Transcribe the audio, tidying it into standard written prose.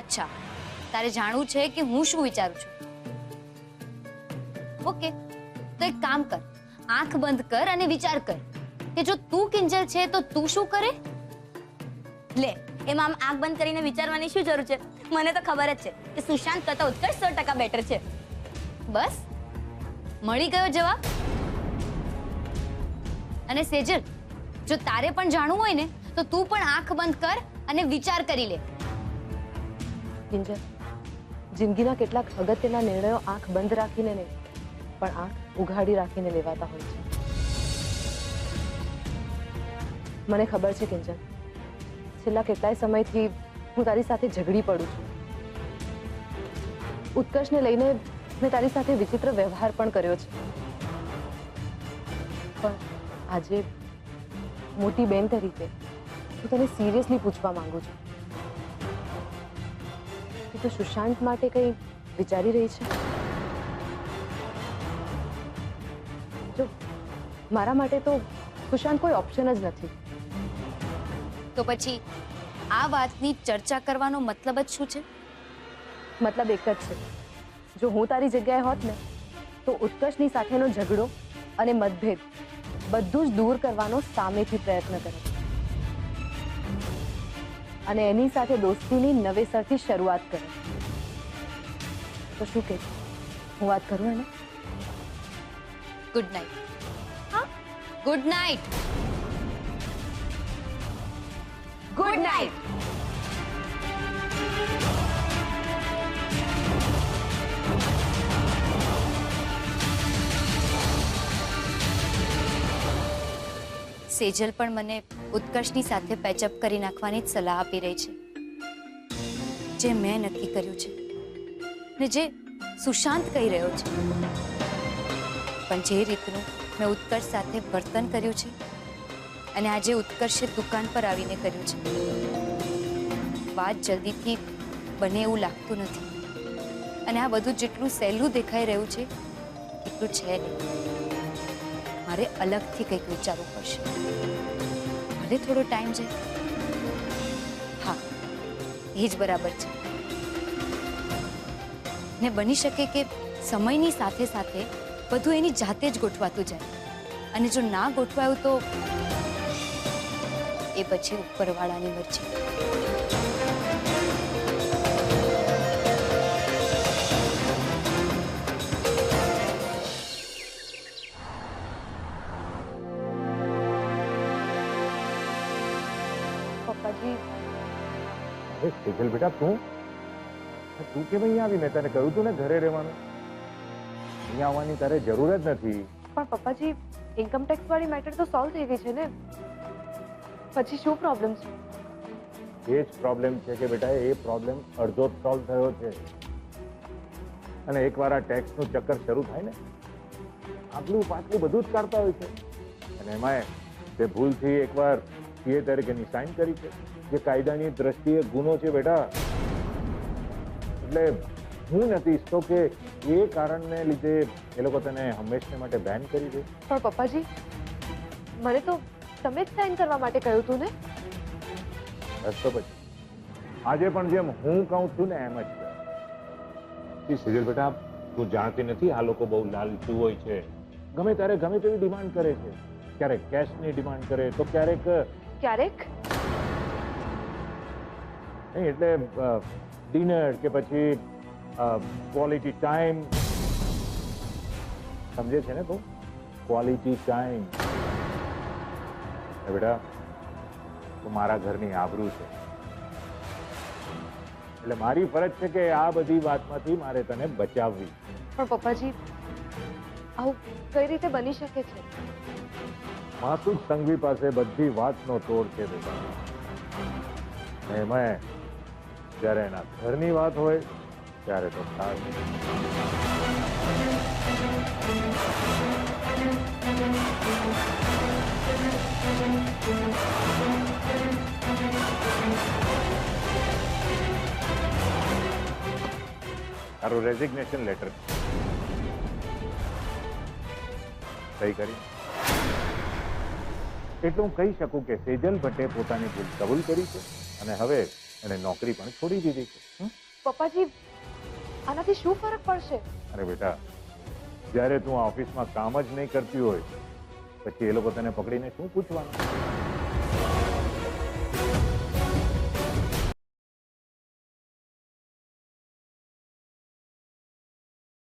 અચ્છા, તારે જાણવું છે કે હું શું વિચારું છું? ઓકે, તો એક કામ કર, આંખ બંધ કર અને વિચાર કર કે જો તું કિંજલ છે તો તું શું કરે? લે, એમાં આમ આંખ બંધ કરીને વિચારવાની શું જરૂર છે? મને તો ખબર જ છે કે સુશાંત કરતા ઉત્કર્ષ 100% બેટર છે. બસ મળી ગયો જવાબ. અને સેજલ, જો તારે પણ જાણવું હોય ને તો તું પણ આંખ બંધ કર અને વિચાર કરી લે. કિંજલ, જિંદગીના કેટલાક અગત્યના નિર્ણયો આંખ બંધ રાખીને નહીં પણ આંખ ઉઘાડી રાખીને લેવાતા હોય છે. મને ખબર છે કિંજલ, છેલ્લા કેટલાય સમયથી હું તારી સાથે ઝઘડી પડું છું. ઉત્કર્ષને લઈને મેં તારી સાથે વિચિત્ર વ્યવહાર પણ કર્યો છે, પણ આજે મોટી બેન તરીકે હું તને સિરિયસલી પૂછવા માંગુ છું કે તું સુશાંત માટે કંઈ વિચારી રહી છે? જો મારા માટે તો સુશાંત કોઈ ઓપ્શન જ નથી. તો પછી આ વાતની ચર્ચા કરવાનો મતલબ જ શું છે? મતલબ એક જ છે, જો હું તારી જગ્યાએ હોત ને તો ઉત્કર્ષની સાથેનો ઝઘડો અને મતભેદ બધું જ દૂર કરવાનો સામેથી પ્રયત્ન કરે અને એની સાથે દોસ્તીની નવેસરથી શરૂઆત કરે. તો શું કહે છે, હું વાત કરું એને? Good night. હા, good night. Good night. Sejal પણ મને ઉત્કર્ષની સાથે પેચઅપ કરી નાખવાની જ સલાહ આપી રહી છે, જે મેં નક્કી કર્યું છે ને જે સુશાંત કહી રહ્યો છે. પણ જે રીતનું મેં ઉત્કર્ષ સાથે વર્તન કર્યું છે અને આજે ઉત્કર્ષે દુકાન પર આવીને કર્યું છે, વાત જલ્દીથી બને એવું લાગતું નથી. અને આ બધું જેટલું સહેલું દેખાઈ રહ્યું છે એટલું છે નહીં. મારે અલગથી કંઈક વિચારવું પડશે. ભલે થોડો ટાઈમ છે. હા, એ જ બરાબર છે. ને બની શકે કે સમયની સાથે સાથે બધું એની જાતે જ ગોઠવાતું જાય, અને જો ના ગોઠવાયું તો એ પછી ઉપરવાળાની મરજી. પપ્પાજી, અરે સેજલ બેટા, તું કેમ અહીંયા આવી? મેં તને કહ્યું તું ને ઘરે રહેવાનું. અહીંયા આવવાની તારે જરૂર જ નથી. પણ પપ્પાજી, ઇન્કમટેક્સ વાળી મેટર તો સોલ્વ થઈ ગઈ છે ને, પછી શું પ્રોબ્લેમ છે? એ જ પ્રોબ્લેમ છે કે બેટા, એ પ્રોબ્લેમ અડધો જ સોલ્વ થયો છે. અને એકવાર આ ટેક્સનું ચક્કર શરૂ થાય ને, આગલું પાછલું બધું જ કાઢતા હોય છે. અને એમાં તે ભૂલથી એકવાર સીએ તરીકેની સાઇન કરી છે, જે કાયદાની દ્રષ્ટિએ ગુનો છે બેટા. એટલે હું નથી ઈચ્છતો કે એ કારણને લીધે એ લોકો તને હંમેશને માટે બેન કરી દે. પણ પપ્પાજી, મને તો તમે જ સાઇન કરવા માટે કહ્યું હતું ને? બસ તો પછી આજે પણ જેમ હું કહું છું ને એમ જ છે. સિરિયલ બેટા, તું જાણતી નથી આ લોકો બહુ લાલચુ હોય છે. ગમે ત્યારે ગમે તેવી ડિમાન્ડ કરે છે. ક્યારેક કેશની ડિમાન્ડ કરે તો ક્યારેક નહીં, એટલે ડિનર કે પછી ક્વોલિટી ટાઈમ. સમજે છે ને તું? Quality time. બેટા, તું મારા ઘરની આબરૂ છે, એટલે મારી ફરજ છે કે આ બધી વાતમાંથી મારે તને બચાવવી. પણ પપ્પાજી, આવું કઈ રીતે બની શકે છે? માસુદ સંઘવી પાસે બધી વાતનો તોડ છે બેટા. એમાં જ્યારે એના ઘરની વાત હોય ત્યારે તો ખાસ. તારું રેઝિગ્નેશન લેટર સહી કરી. એટલું હું કહી શકું કે સેજલ ભટ્ટે પોતાની ભૂલ કબૂલ કરી છે અને હવે અને નોકરી પણ છોડી દીધી છે. પપ્પાજી આનાથી શું ફરક પડશે? અરે બેટા, જ્યારે તું આ ઓફિસમાં કામ જ નહીં કરતી હોય પછી એ લોકો તને પકડીને શું પૂછવાનું?